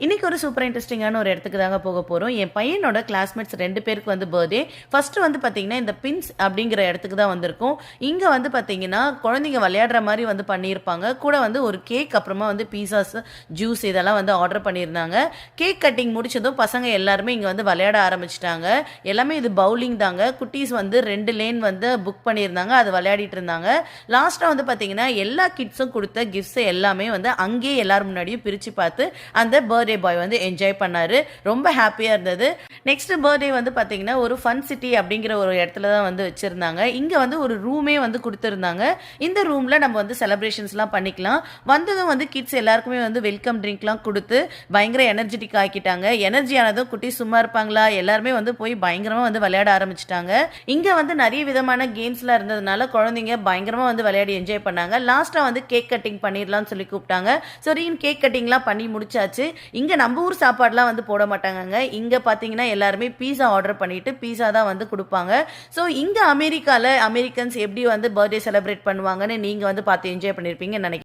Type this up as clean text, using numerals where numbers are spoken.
இன்னைக்கு ஒரு சூப்பர் இன்ட்ரெஸ்டிங்கான ஒரு இடத்துக்கு தாங்க போக போகிறோம். என் பையனோட கிளாஸ்மேட்ஸ் 2 பேருக்கு வந்து பர்த்டே. ஃபர்ஸ்ட் வந்து பார்த்தீங்கன்னா இந்த பின்ஸ் அப்படிங்கிற இடத்துக்கு தான் வந்திருக்கோம். இங்கே வந்து பார்த்தீங்கன்னா குழந்தைங்க விளையாடுற மாதிரி வந்து பண்ணியிருப்பாங்க. கூட வந்து ஒரு கேக், அப்புறமா வந்து பீஸாஸ், ஜூஸ் இதெல்லாம் வந்து ஆர்டர் பண்ணியிருந்தாங்க. கேக் கட்டிங் முடிச்சதும் பசங்க எல்லாருமே இங்கே வந்து விளையாட ஆரம்பிச்சிட்டாங்க. எல்லாமே இது பவுலிங் தாங்க. குட்டீஸ் வந்து 2 லேன் வந்து புக் பண்ணியிருந்தாங்க, அது விளையாடிட்டு இருந்தாங்க. லாஸ்ட்டாக வந்து பார்த்தீங்கன்னா எல்லா கிட்ஸும் கொடுத்த கிஃப்ட்ஸ் எல்லாமே வந்து அங்கேயே எல்லாரும் முன்னாடியும் பிரித்து பார்த்து அந்த பர்த்டே பாய் வந்து என்ஜாய் பண்ணாரு. ரொம்ப ஹாப்பியா இருந்தது. நெக்ஸ்ட் பர்த்டே வந்து பாத்தீங்கன்னா ஒரு ஃபன் சிட்டி அப்படிங்கிற ஒரு இடத்துல தான் வந்து வச்சிருந்தாங்க. இங்க வந்து ஒரு ரூமே வந்து கொடுத்திருந்தாங்க. இந்த ரூம்ல நம்ம வந்து செலிப்ரேஷன்ஸ்லாம் பண்ணிக்கலாம். வந்ததும் வந்து கிட்ஸ் எல்லாருக்குமே வந்து வெல்கம் ட்ரிங்க்லாம் கொடுத்து பயங்கர எனர்ஜெட்டிக் ஆக்கிட்டாங்க. எனர்ஜி ஆனதும் குட்டி சும்மா இருப்பாங்களா, எல்லாருமே வந்து போய் பயங்கரமா வந்து விளையாட ஆரம்பிச்சிட்டாங்க. இங்க வந்து நிறைய விதமான கேம்ஸ்லாம் இருந்ததுனால குழந்தைங்க பயங்கரமா வந்து விளையாடி என்ஜாய் பண்ணாங்க. லாஸ்டா வந்து கேக் கட்டிங் பண்ணிடலாம்னு சொல்லி கூப்பிட்டாங்க. சரி, கேக் கட்டிங்லாம் பண்ணி முடிச்சாச்சு. இங்கே நம்ம ஊர் சாப்பாடுலாம் வந்து போட மாட்டாங்கங்க. இங்கே பார்த்தீங்கன்னா எல்லாருமே பீஸா ஆர்டர் பண்ணிட்டு பீஸா தான் வந்து கொடுப்பாங்க. ஸோ இங்கே அமெரிக்காவில் அமெரிக்கன்ஸ் எப்படி வந்து பர்த்டே செலிப்ரேட் பண்ணுவாங்கன்னு நீங்கள் வந்து பார்த்து என்ஜாய் பண்ணியிருப்பீங்கன்னு நினைக்கிறேன்.